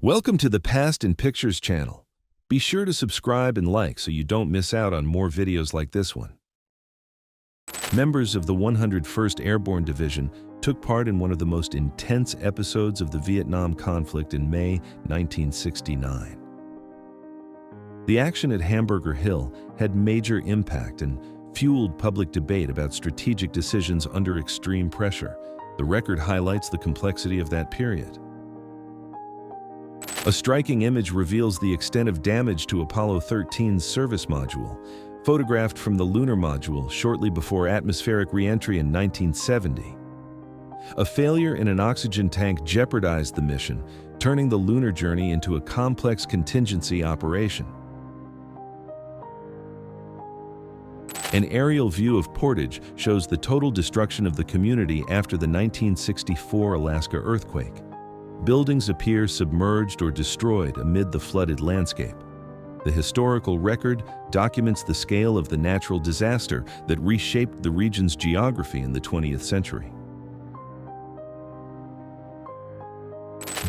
Welcome to the Past in Pictures channel. Be sure to subscribe and like so you don't miss out on more videos like this one. Members of the 101st Airborne Division took part in one of the most intense episodes of the Vietnam conflict in May 1969. The action at Hamburger Hill had major impact and fueled public debate about strategic decisions under extreme pressure. The record highlights the complexity of that period. A striking image reveals the extent of damage to Apollo 13's service module, photographed from the lunar module shortly before atmospheric reentry in 1970. A failure in an oxygen tank jeopardized the mission, turning the lunar journey into a complex contingency operation. An aerial view of Portage shows the total destruction of the community after the 1964 Alaska earthquake. Buildings appear submerged or destroyed amid the flooded landscape. The historical record documents the scale of the natural disaster that reshaped the region's geography in the 20th century.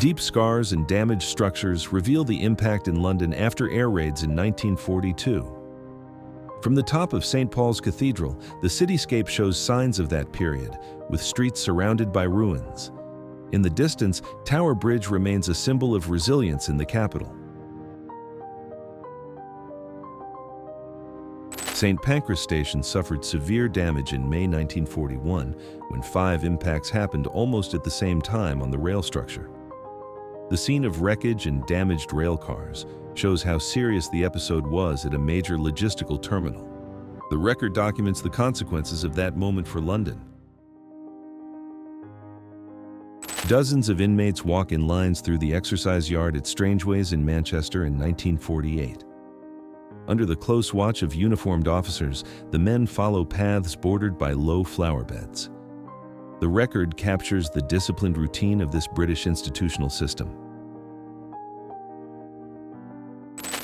Deep scars and damaged structures reveal the impact in London after air raids in 1942. From the top of St. Paul's Cathedral, the cityscape shows signs of that period, with streets surrounded by ruins. In the distance, Tower Bridge remains a symbol of resilience in the capital. St. Pancras Station suffered severe damage in May 1941 when 5 impacts happened almost at the same time on the rail structure. The scene of wreckage and damaged rail cars shows how serious the episode was at a major logistical terminal. The record documents the consequences of that moment for London. Dozens of inmates walk in lines through the exercise yard at Strangeways in Manchester in 1948. Under the close watch of uniformed officers, the men follow paths bordered by low flower beds. The record captures the disciplined routine of this British institutional system.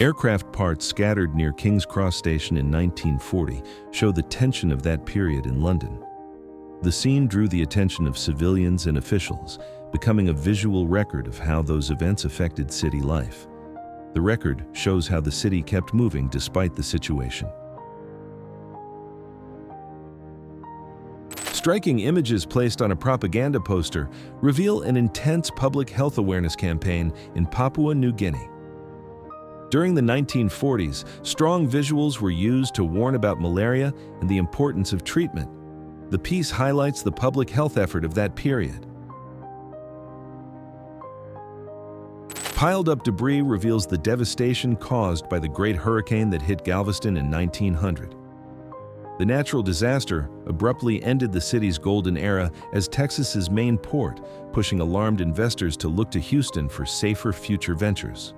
Aircraft parts scattered near King's Cross Station in 1940 show the tension of that period in London. The scene drew the attention of civilians and officials, becoming a visual record of how those events affected city life. The record shows how the city kept moving despite the situation. Striking images placed on a propaganda poster reveal an intense public health awareness campaign in Papua New Guinea. During the 1940s, strong visuals were used to warn about malaria and the importance of treatment. The piece highlights the public health effort of that period. Piled-up debris reveals the devastation caused by the Great Hurricane that hit Galveston in 1900. The natural disaster abruptly ended the city's golden era as Texas's main port, pushing alarmed investors to look to Houston for safer future ventures.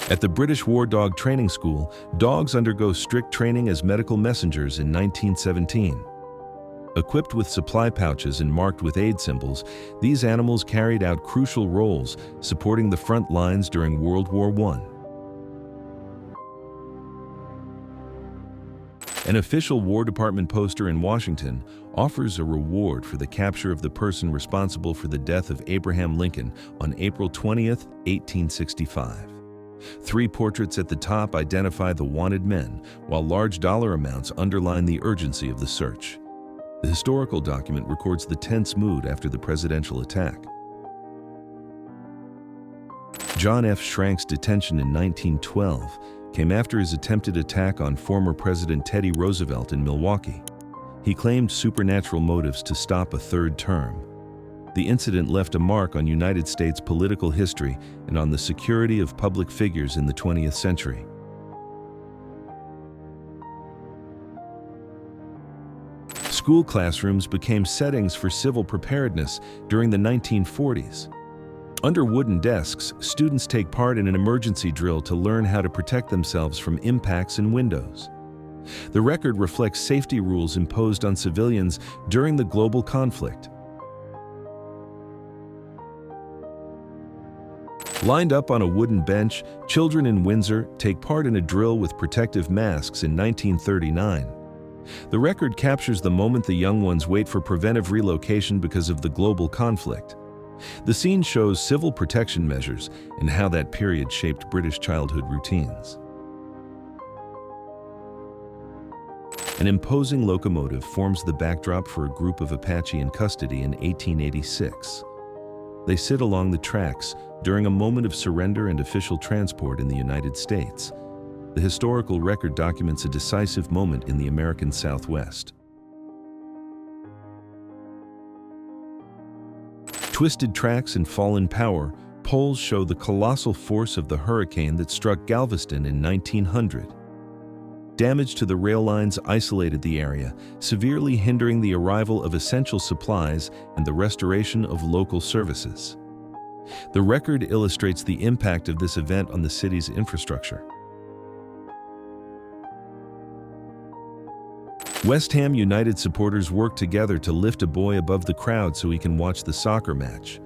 At the British War Dog Training School, dogs undergo strict training as medical messengers in 1917. Equipped with supply pouches and marked with aid symbols, these animals carried out crucial roles, supporting the front lines during World War I. An official War Department poster in Washington offers a reward for the capture of the person responsible for the death of Abraham Lincoln on April 20, 1865. 3 portraits at the top identify the wanted men, while large dollar amounts underline the urgency of the search. The historical document records the tense mood after the presidential attack. John F. Schrank's detention in 1912 came after his attempted attack on former President Teddy Roosevelt in Milwaukee. He claimed supernatural motives to stop a 3rd term. The incident left a mark on United States political history and on the security of public figures in the 20th century. School classrooms became settings for civil preparedness during the 1940s. Under wooden desks, students take part in an emergency drill to learn how to protect themselves from impacts and windows. The record reflects safety rules imposed on civilians during the global conflict. Lined up on a wooden bench, children in Windsor take part in a drill with protective masks in 1939. The record captures the moment the young ones wait for preventive relocation because of the global conflict. The scene shows civil protection measures and how that period shaped British childhood routines. An imposing locomotive forms the backdrop for a group of Apache in custody in 1886. They sit along the tracks during a moment of surrender and official transport in the United States. The historical record documents a decisive moment in the American Southwest. Twisted tracks and fallen power poles show the colossal force of the hurricane that struck Galveston in 1900. Damage to the rail lines isolated the area, severely hindering the arrival of essential supplies and the restoration of local services. The record illustrates the impact of this event on the city's infrastructure. West Ham United supporters work together to lift a boy above the crowd so he can watch the soccer match.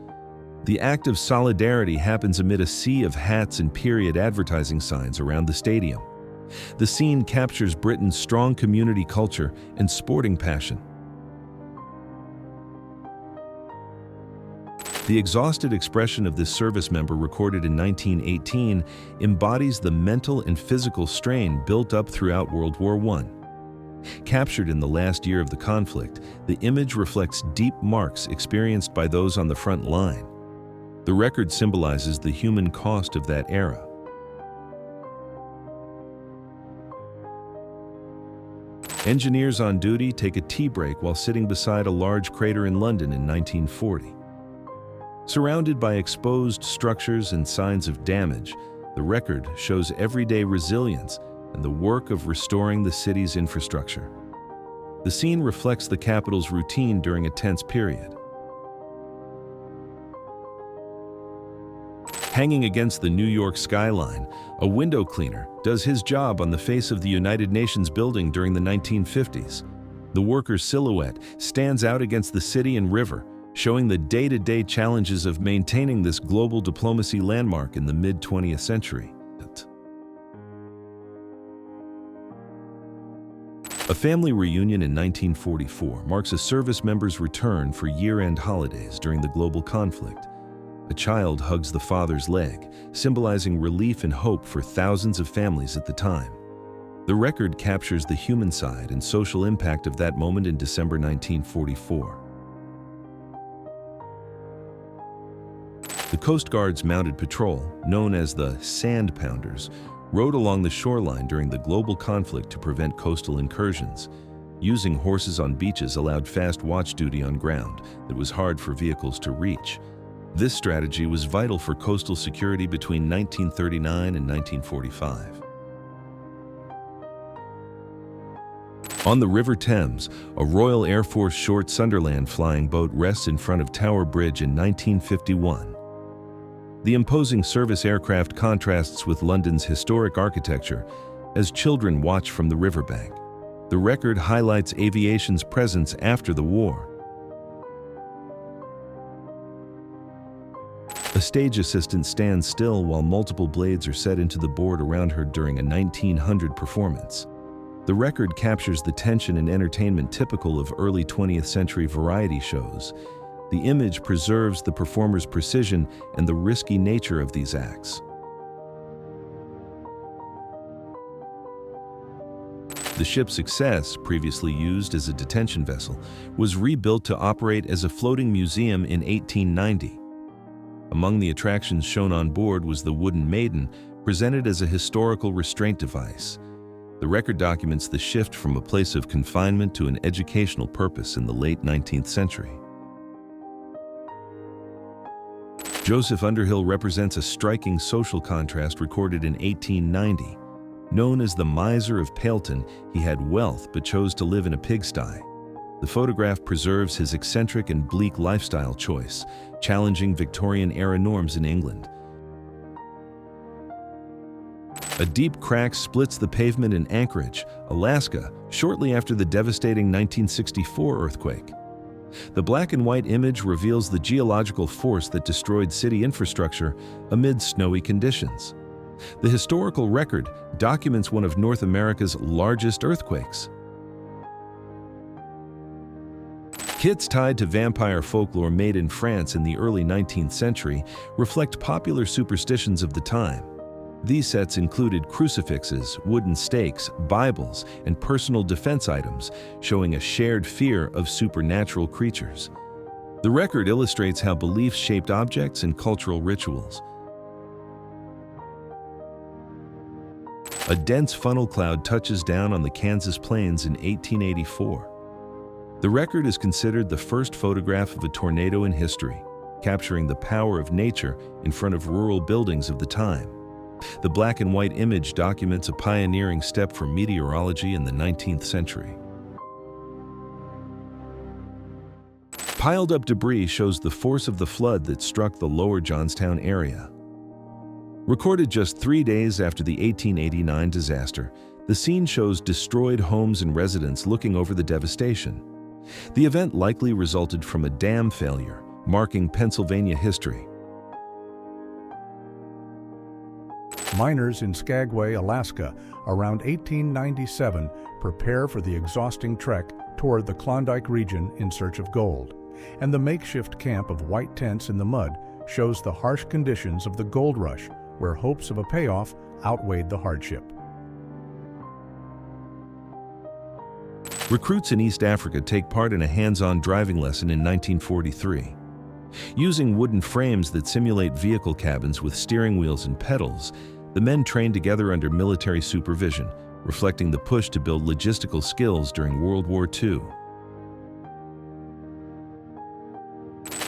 The act of solidarity happens amid a sea of hats and period advertising signs around the stadium. The scene captures Britain's strong community culture and sporting passion. The exhausted expression of this service member, recorded in 1918, embodies the mental and physical strain built up throughout World War I. Captured in the last year of the conflict, the image reflects deep marks experienced by those on the front line. The record symbolizes the human cost of that era. Engineers on duty take a tea break while sitting beside a large crater in London in 1940. Surrounded by exposed structures and signs of damage, the record shows everyday resilience and the work of restoring the city's infrastructure. The scene reflects the capital's routine during a tense period. Hanging against the New York skyline, a window cleaner does his job on the face of the United Nations building during the 1950s. The worker's silhouette stands out against the city and river, showing the day-to-day challenges of maintaining this global diplomacy landmark in the mid-20th century. A family reunion in 1944 marks a service member's return for year-end holidays during the global conflict. A child hugs the father's leg, symbolizing relief and hope for thousands of families at the time. The record captures the human side and social impact of that moment in December 1944. The Coast Guard's mounted patrol, known as the Sand Pounders, rode along the shoreline during the global conflict to prevent coastal incursions. Using horses on beaches allowed fast watch duty on ground that was hard for vehicles to reach. This strategy was vital for coastal security between 1939 and 1945. On the River Thames, a Royal Air Force short Sunderland flying boat rests in front of Tower Bridge in 1951. The imposing service aircraft contrasts with London's historic architecture as children watch from the riverbank. The record highlights aviation's presence after the war. A stage assistant stands still while multiple blades are set into the board around her during a 1900 performance. The record captures the tension and entertainment typical of early 20th century variety shows. The image preserves the performer's precision and the risky nature of these acts. The ship's Success, previously used as a detention vessel, was rebuilt to operate as a floating museum in 1890. Among the attractions shown on board was the Wooden Maiden, presented as a historical restraint device. The record documents the shift from a place of confinement to an educational purpose in the late 19th century. Joseph Underhill represents a striking social contrast recorded in 1890. Known as the Miser of Pailton, he had wealth but chose to live in a pigsty. The photograph preserves his eccentric and bleak lifestyle choice, challenging Victorian-era norms in England. A deep crack splits the pavement in Anchorage, Alaska, shortly after the devastating 1964 earthquake. The black and white image reveals the geological force that destroyed city infrastructure amid snowy conditions. The historical record documents one of North America's largest earthquakes. Kits tied to vampire folklore made in France in the early 19th century reflect popular superstitions of the time. These sets included crucifixes, wooden stakes, Bibles, and personal defense items, showing a shared fear of supernatural creatures. The record illustrates how beliefs shaped objects and cultural rituals. A dense funnel cloud touches down on the Kansas plains in 1884. The record is considered the first photograph of a tornado in history, capturing the power of nature in front of rural buildings of the time. The black and white image documents a pioneering step for meteorology in the 19th century. Piled-up debris shows the force of the flood that struck the lower Johnstown area. Recorded just 3 days after the 1889 disaster, the scene shows destroyed homes and residents looking over the devastation. The event likely resulted from a dam failure, marking Pennsylvania history. Miners in Skagway, Alaska, around 1897, prepare for the exhausting trek toward the Klondike region in search of gold, and the makeshift camp of white tents in the mud shows the harsh conditions of the gold rush, where hopes of a payoff outweighed the hardship. Recruits in East Africa take part in a hands-on driving lesson in 1943. Using wooden frames that simulate vehicle cabins with steering wheels and pedals, the men train together under military supervision, reflecting the push to build logistical skills during World War II.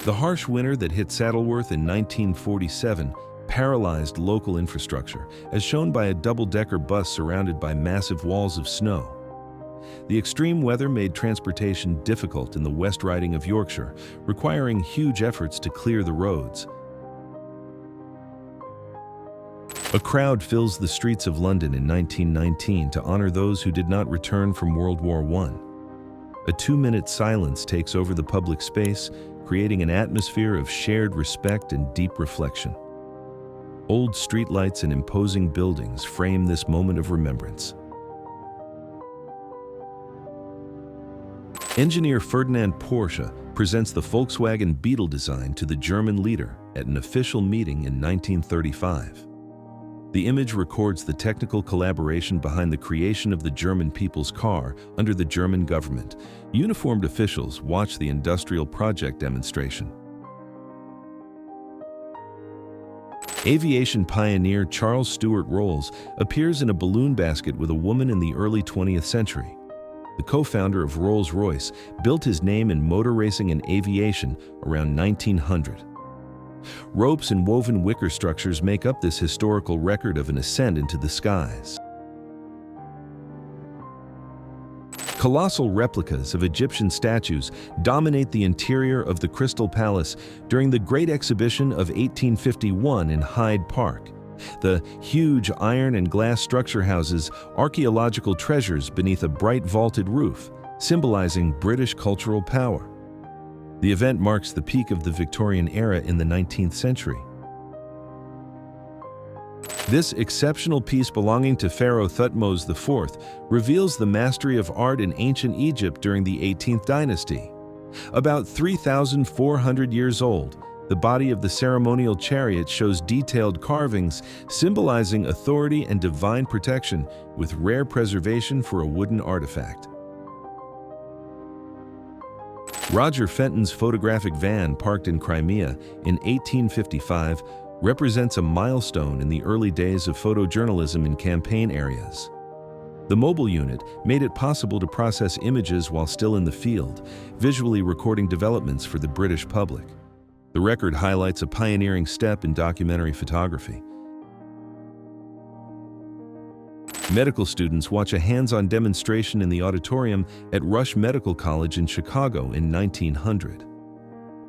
The harsh winter that hit Saddleworth in 1947 paralyzed local infrastructure, as shown by a double-decker bus surrounded by massive walls of snow. The extreme weather made transportation difficult in the West Riding of Yorkshire, requiring huge efforts to clear the roads. A crowd fills the streets of London in 1919 to honor those who did not return from World War I. A 2-minute silence takes over the public space, creating an atmosphere of shared respect and deep reflection. Old streetlights and imposing buildings frame this moment of remembrance. Engineer Ferdinand Porsche presents the Volkswagen Beetle design to the German leader at an official meeting in 1935. The image records the technical collaboration behind the creation of the German people's car under the German government. Uniformed officials watch the industrial project demonstration. Aviation pioneer Charles Stewart Rolls appears in a balloon basket with a woman in the early 20th century. The co-founder of Rolls-Royce built his name in motor racing and aviation around 1900. Ropes and woven wicker structures make up this historical record of an ascent into the skies. Colossal replicas of Egyptian statues dominate the interior of the Crystal Palace during the Great Exhibition of 1851 in Hyde Park. The huge iron and glass structure houses archaeological treasures beneath a bright vaulted roof, symbolizing British cultural power. The event marks the peak of the Victorian era in the 19th century. This exceptional piece belonging to Pharaoh Thutmose IV reveals the mastery of art in ancient Egypt during the 18th dynasty. About 3,400 years old, the body of the ceremonial chariot shows detailed carvings symbolizing authority and divine protection, with rare preservation for a wooden artifact. Roger Fenton's photographic van parked in Crimea in 1855 represents a milestone in the early days of photojournalism in campaign areas. The mobile unit made it possible to process images while still in the field, visually recording developments for the British public. The record highlights a pioneering step in documentary photography. Medical students watch a hands-on demonstration in the auditorium at Rush Medical College in Chicago in 1900.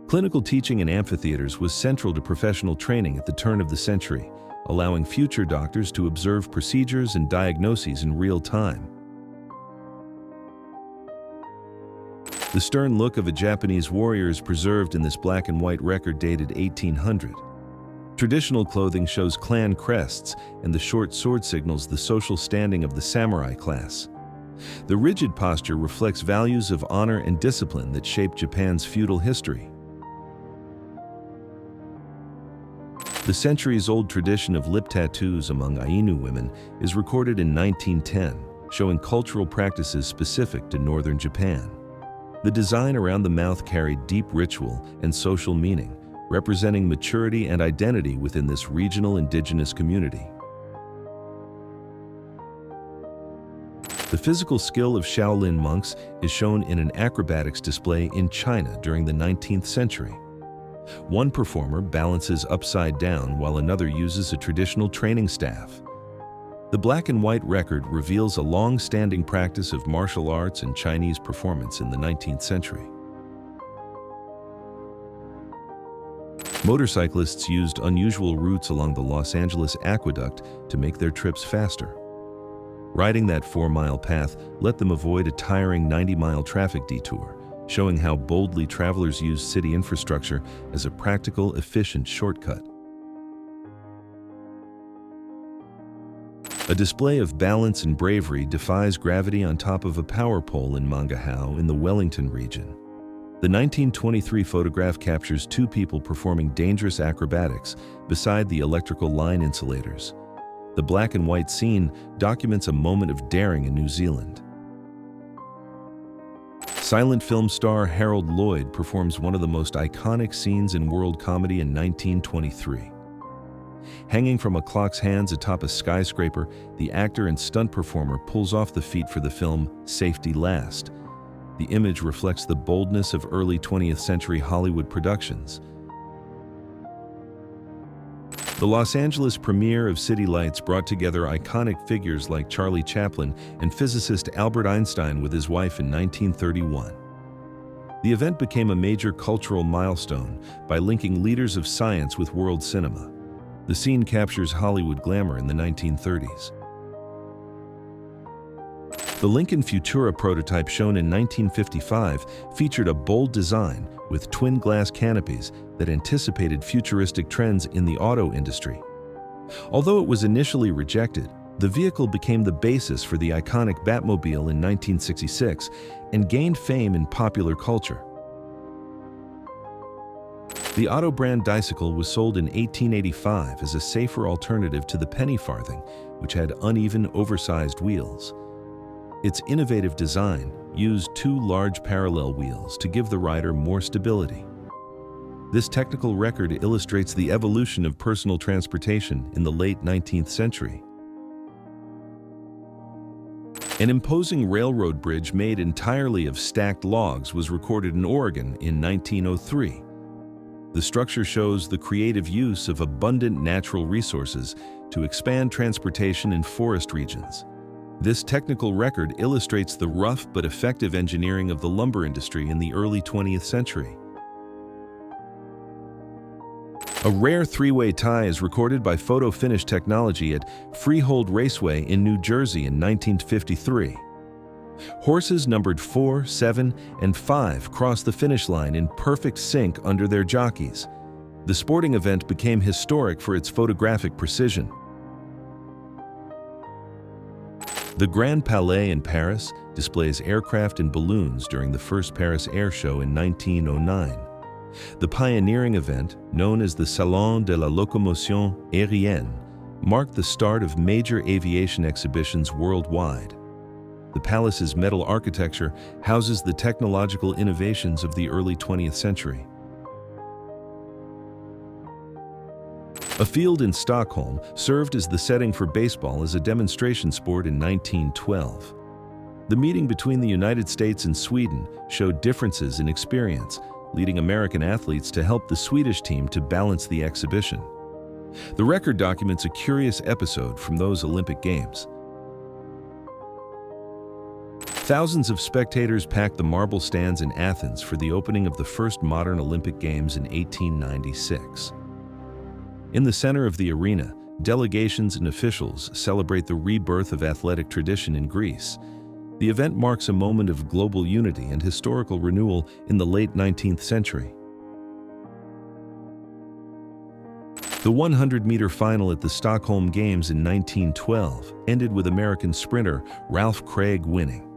Clinical teaching in amphitheaters was central to professional training at the turn of the century, allowing future doctors to observe procedures and diagnoses in real time. The stern look of a Japanese warrior is preserved in this black and white record dated 1800. Traditional clothing shows clan crests, and the short sword signals the social standing of the samurai class. The rigid posture reflects values of honor and discipline that shaped Japan's feudal history. The centuries-old tradition of lip tattoos among Ainu women is recorded in 1910, showing cultural practices specific to northern Japan. The design around the mouth carried deep ritual and social meaning, representing maturity and identity within this regional indigenous community. The physical skill of Shaolin monks is shown in an acrobatics display in China during the 19th century. One performer balances upside down while another uses a traditional training staff. The black and white record reveals a long-standing practice of martial arts and Chinese performance in the 19th century. Motorcyclists used unusual routes along the Los Angeles aqueduct to make their trips faster. Riding that 4-mile path let them avoid a tiring 90-mile traffic detour, showing how boldly travelers use city infrastructure as a practical, efficient shortcut. A display of balance and bravery defies gravity on top of a power pole in Mangahow in the Wellington region. The 1923 photograph captures 2 people performing dangerous acrobatics beside the electrical line insulators. The black and white scene documents a moment of daring in New Zealand. Silent film star Harold Lloyd performs one of the most iconic scenes in world comedy in 1923. Hanging from a clock's hands atop a skyscraper, the actor and stunt performer pulls off the feat for the film Safety Last. The image reflects the boldness of early 20th century Hollywood productions. The Los Angeles premiere of City Lights brought together iconic figures like Charlie Chaplin and physicist Albert Einstein with his wife in 1931. The event became a major cultural milestone by linking leaders of science with world cinema. The scene captures Hollywood glamour in the 1930s. The Lincoln Futura prototype shown in 1955 featured a bold design with twin glass canopies that anticipated futuristic trends in the auto industry. Although it was initially rejected, the vehicle became the basis for the iconic Batmobile in 1966 and gained fame in popular culture. The Otto brand bicycle was sold in 1885 as a safer alternative to the penny farthing, which had uneven, oversized wheels. Its innovative design used 2 large parallel wheels to give the rider more stability. This technical record illustrates the evolution of personal transportation in the late 19th century. An imposing railroad bridge made entirely of stacked logs was recorded in Oregon in 1903. The structure shows the creative use of abundant natural resources to expand transportation in forest regions. This technical record illustrates the rough but effective engineering of the lumber industry in the early 20th century. A rare 3-way tie is recorded by photo finish technology at Freehold Raceway in New Jersey in 1953. Horses numbered 4, 7, and 5 crossed the finish line in perfect sync under their jockeys. The sporting event became historic for its photographic precision. The Grand Palais in Paris displays aircraft and balloons during the first Paris Air Show in 1909. The pioneering event, known as the Salon de la Locomotion Aérienne, marked the start of major aviation exhibitions worldwide. The palace's metal architecture houses the technological innovations of the early 20th century. A field in Stockholm served as the setting for baseball as a demonstration sport in 1912. The meeting between the United States and Sweden showed differences in experience, leading American athletes to help the Swedish team to balance the exhibition. The record documents a curious episode from those Olympic Games. Thousands of spectators packed the marble stands in Athens for the opening of the first modern Olympic Games in 1896. In the center of the arena, delegations and officials celebrate the rebirth of athletic tradition in Greece. The event marks a moment of global unity and historical renewal in the late 19th century. The 100-meter final at the Stockholm Games in 1912 ended with American sprinter Ralph Craig winning.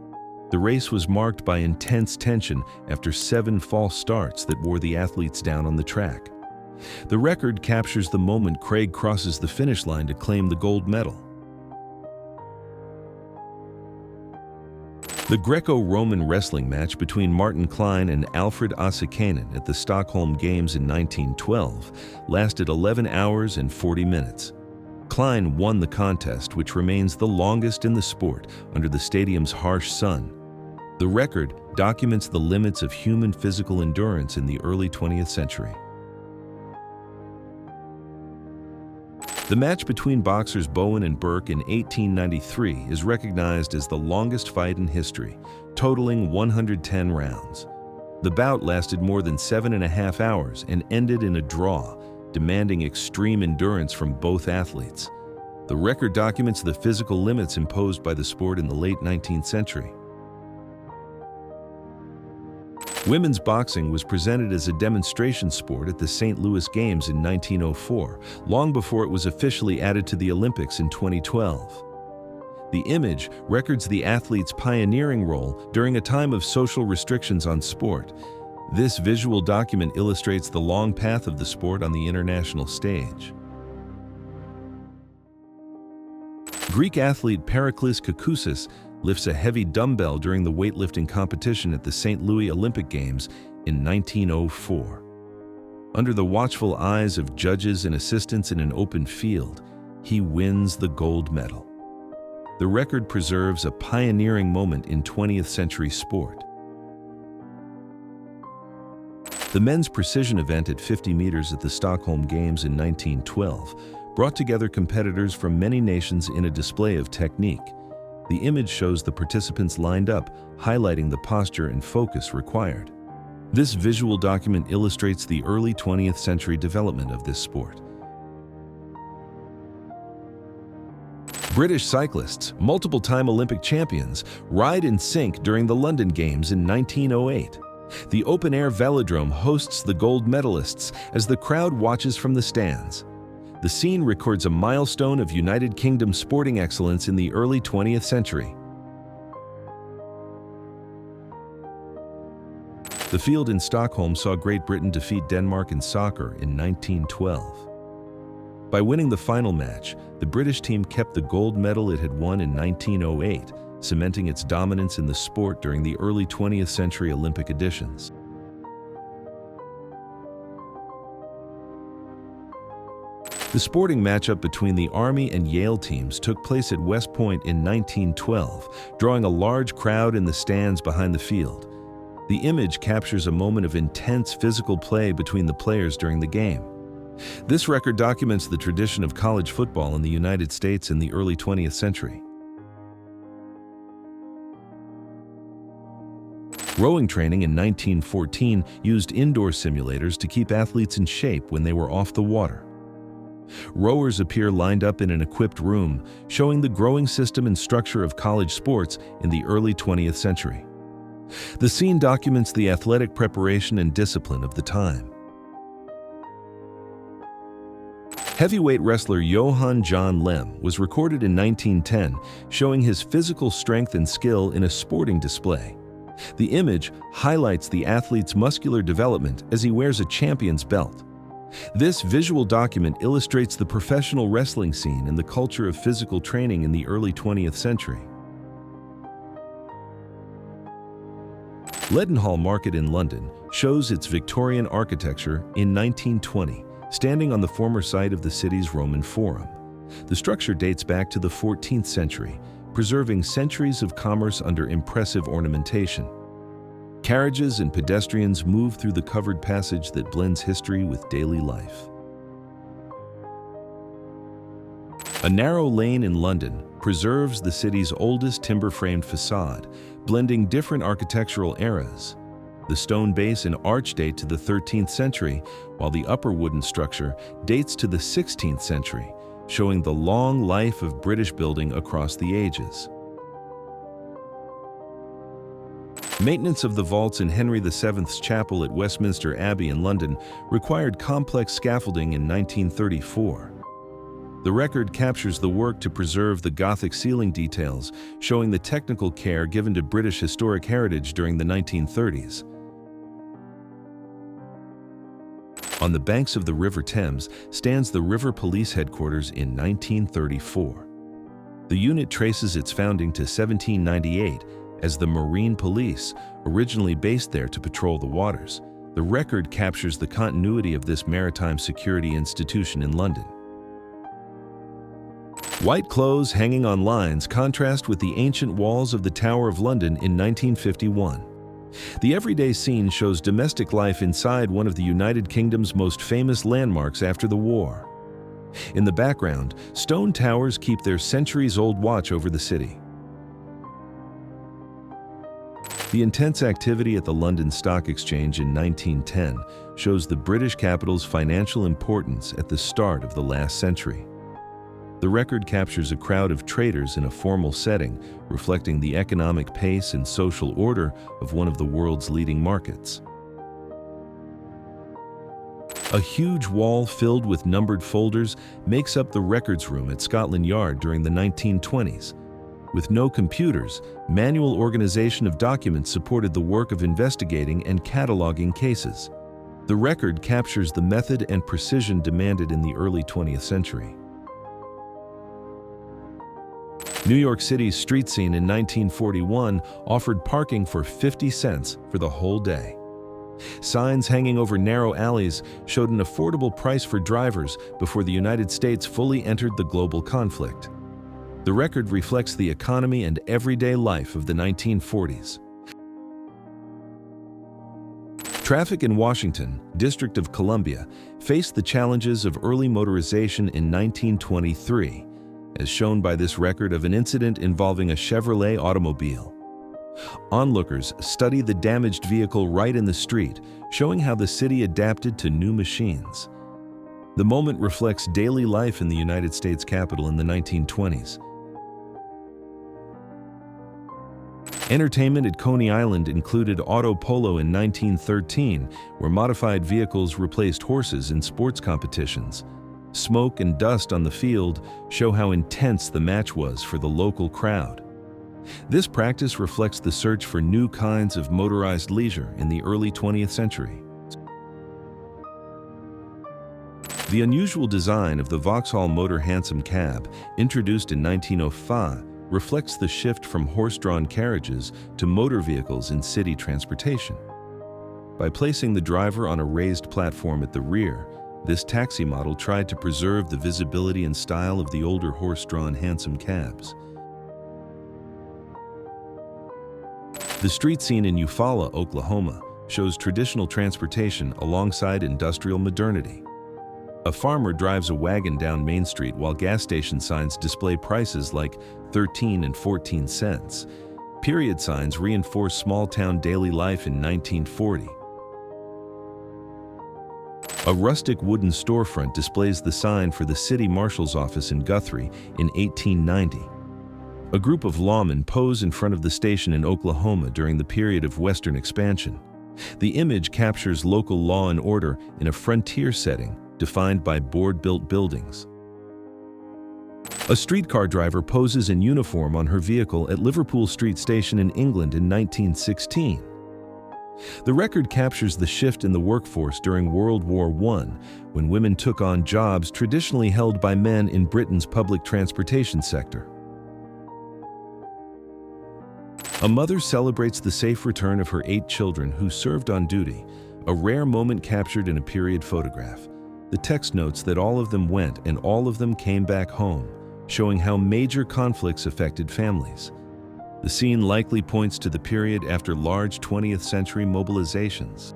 The race was marked by intense tension after 7 false starts that wore the athletes down on the track. The record captures the moment Craig crosses the finish line to claim the gold medal. The Greco-Roman wrestling match between Martin Klein and Alfred Assekanen at the Stockholm Games in 1912 lasted 11 hours and 40 minutes. Klein won the contest, which remains the longest in the sport under the stadium's harsh sun. The record documents the limits of human physical endurance in the early 20th century. The match between boxers Bowen and Burke in 1893 is recognized as the longest fight in history, totaling 110 rounds. The bout lasted more than 7.5 hours and ended in a draw, demanding extreme endurance from both athletes. The record documents the physical limits imposed by the sport in the late 19th century. Women's boxing was presented as a demonstration sport at the St. Louis Games in 1904, long before it was officially added to the Olympics in 2012. The image records the athlete's pioneering role during a time of social restrictions on sport. This visual document illustrates the long path of the sport on the international stage. Greek athlete Pericles Kakousis lifts a heavy dumbbell during the weightlifting competition at the St. Louis Olympic Games in 1904. Under the watchful eyes of judges and assistants in an open field, he wins the gold medal. The record preserves a pioneering moment in 20th century sport. The men's precision event at 50 meters at the Stockholm Games in 1912 brought together competitors from many nations in a display of technique. The image shows the participants lined up, highlighting the posture and focus required. This visual document illustrates the early 20th century development of this sport. British cyclists, multiple-time Olympic champions, ride in sync during the London Games in 1908. The open-air velodrome hosts the gold medalists as the crowd watches from the stands. The scene records a milestone of United Kingdom sporting excellence in the early 20th century. The field in Stockholm saw Great Britain defeat Denmark in soccer in 1912. By winning the final match, the British team kept the gold medal it had won in 1908, cementing its dominance in the sport during the early 20th century Olympic editions. The sporting matchup between the Army and Yale teams took place at West Point in 1912, drawing a large crowd in the stands behind the field. The image captures a moment of intense physical play between the players during the game. This record documents the tradition of college football in the United States in the early 20th century. Rowing training in 1914 used indoor simulators to keep athletes in shape when they were off the water. Rowers appear lined up in an equipped room, showing the growing system and structure of college sports in the early 20th century. The scene documents the athletic preparation and discipline of the time. Heavyweight wrestler Johann John Lem was recorded in 1910, showing his physical strength and skill in a sporting display. The image highlights the athlete's muscular development as he wears a champion's belt. This visual document illustrates the professional wrestling scene and the culture of physical training in the early 20th century. Leadenhall Market in London shows its Victorian architecture in 1920, standing on the former site of the city's Roman Forum. The structure dates back to the 14th century, preserving centuries of commerce under impressive ornamentation. Carriages and pedestrians move through the covered passage that blends history with daily life. A narrow lane in London preserves the city's oldest timber-framed facade, blending different architectural eras. The stone base and arch date to the 13th century, while the upper wooden structure dates to the 16th century, showing the long life of British building across the ages. Maintenance of the vaults in Henry VII's chapel at Westminster Abbey in London required complex scaffolding in 1934. The record captures the work to preserve the Gothic ceiling details, showing the technical care given to British historic heritage during the 1930s. On the banks of the River Thames stands the River Police Headquarters in 1934. The unit traces its founding to 1798 as the Marine Police, originally based there to patrol the waters. The record captures the continuity of this maritime security institution in London. White clothes hanging on lines contrast with the ancient walls of the Tower of London in 1951. The everyday scene shows domestic life inside one of the United Kingdom's most famous landmarks after the war. In the background, stone towers keep their centuries-old watch over the city. The intense activity at the London Stock Exchange in 1910 shows the British capital's financial importance at the start of the last century. The record captures a crowd of traders in a formal setting, reflecting the economic pace and social order of one of the world's leading markets. A huge wall filled with numbered folders makes up the records room at Scotland Yard during the 1920s. With no computers, manual organization of documents supported the work of investigating and cataloging cases. The record captures the method and precision demanded in the early 20th century. New York City's street scene in 1941 offered parking for 50 cents for the whole day. Signs hanging over narrow alleys showed an affordable price for drivers before the United States fully entered the global conflict. The record reflects the economy and everyday life of the 1940s. Traffic in Washington, District of Columbia, faced the challenges of early motorization in 1923, as shown by this record of an incident involving a Chevrolet automobile. Onlookers study the damaged vehicle right in the street, showing how the city adapted to new machines. The moment reflects daily life in the United States Capitol in the 1920s. Entertainment at Coney Island included auto polo in 1913, where modified vehicles replaced horses in sports competitions. Smoke and dust on the field show how intense the match was for the local crowd. This practice reflects the search for new kinds of motorized leisure in the early 20th century. The unusual design of the Vauxhall Motor Hansom cab, introduced in 1905, reflects the shift from horse-drawn carriages to motor vehicles in city transportation. By placing the driver on a raised platform at the rear, this taxi model tried to preserve the visibility and style of the older horse-drawn hansom cabs. The street scene in Eufaula, Oklahoma, shows traditional transportation alongside industrial modernity. A farmer drives a wagon down Main Street while gas station signs display prices like 13 and 14 cents. Period signs reinforce small-town daily life in 1940. A rustic wooden storefront displays the sign for the city marshal's office in Guthrie in 1890. A group of lawmen pose in front of the station in Oklahoma during the period of Western expansion. The image captures local law and order in a frontier setting defined by board-built buildings. A streetcar driver poses in uniform on her vehicle at Liverpool Street Station in England in 1916. The record captures the shift in the workforce during World War I, when women took on jobs traditionally held by men in Britain's public transportation sector. A mother celebrates the safe return of her 8 children who served on duty, a rare moment captured in a period photograph. The text notes that all of them went and all of them came back home, showing how major conflicts affected families. The scene likely points to the period after large 20th century mobilizations.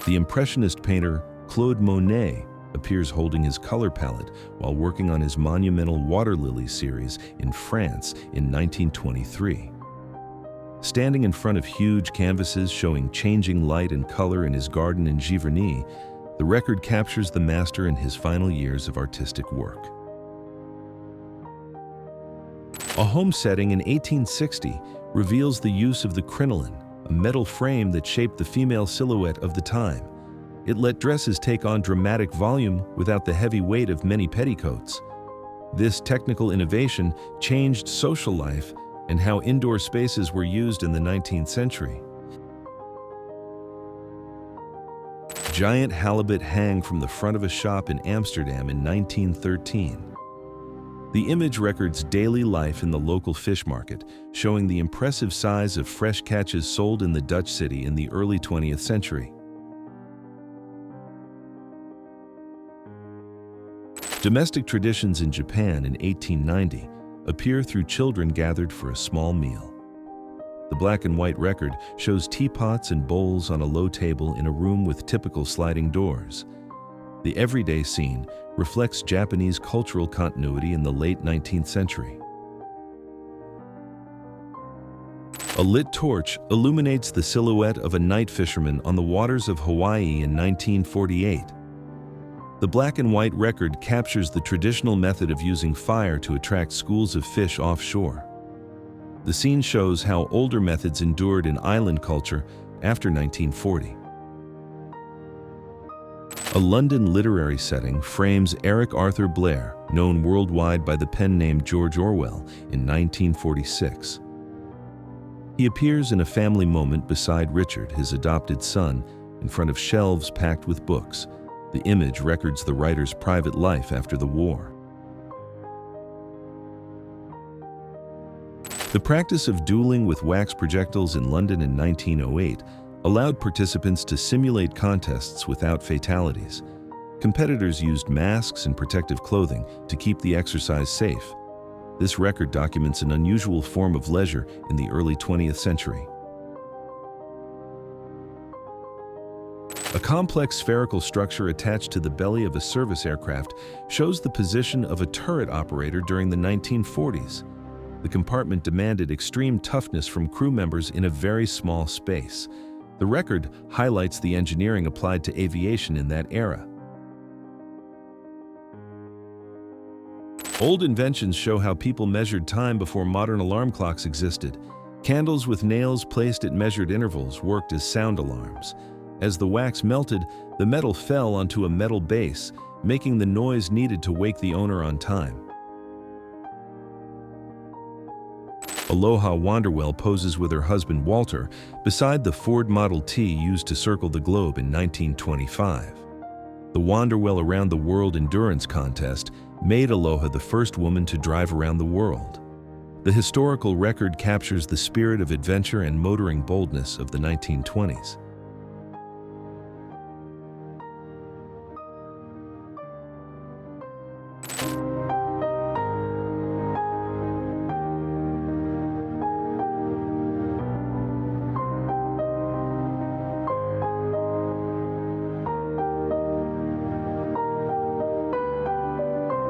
The Impressionist painter Claude Monet appears holding his color palette while working on his monumental Water Lilies series in France in 1923. Standing in front of huge canvases showing changing light and color in his garden in Giverny, the record captures the master in his final years of artistic work. A home setting in 1860 reveals the use of the crinoline, a metal frame that shaped the female silhouette of the time. It let dresses take on dramatic volume without the heavy weight of many petticoats. This technical innovation changed social life and how indoor spaces were used in the 19th century. Giant halibut hang from the front of a shop in Amsterdam in 1913. The image records daily life in the local fish market, showing the impressive size of fresh catches sold in the Dutch city in the early 20th century. Domestic traditions in Japan in 1890 appear through children gathered for a small meal. The black and white record shows teapots and bowls on a low table in a room with typical sliding doors. The everyday scene reflects Japanese cultural continuity in the late 19th century. A lit torch illuminates the silhouette of a night fisherman on the waters of Hawaii in 1948. The black and white record captures the traditional method of using fire to attract schools of fish offshore. The scene shows how older methods endured in island culture after 1940. A London literary setting frames Eric Arthur Blair, known worldwide by the pen name George Orwell, in 1946. He appears in a family moment beside Richard, his adopted son, in front of shelves packed with books. The image records the writer's private life after the war. The practice of dueling with wax projectiles in London in 1908 allowed participants to simulate contests without fatalities. Competitors used masks and protective clothing to keep the exercise safe. This record documents an unusual form of leisure in the early 20th century. A complex spherical structure attached to the belly of a service aircraft shows the position of a turret operator during the 1940s. The compartment demanded extreme toughness from crew members in a very small space. The record highlights the engineering applied to aviation in that era. Old inventions show how people measured time before modern alarm clocks existed. Candles with nails placed at measured intervals worked as sound alarms. As the wax melted, the metal fell onto a metal base, making the noise needed to wake the owner on time. Aloha Wanderwell poses with her husband Walter beside the Ford Model T used to circle the globe in 1925. The Wanderwell Around the World Endurance Contest made Aloha the first woman to drive around the world. The historical record captures the spirit of adventure and motoring boldness of the 1920s.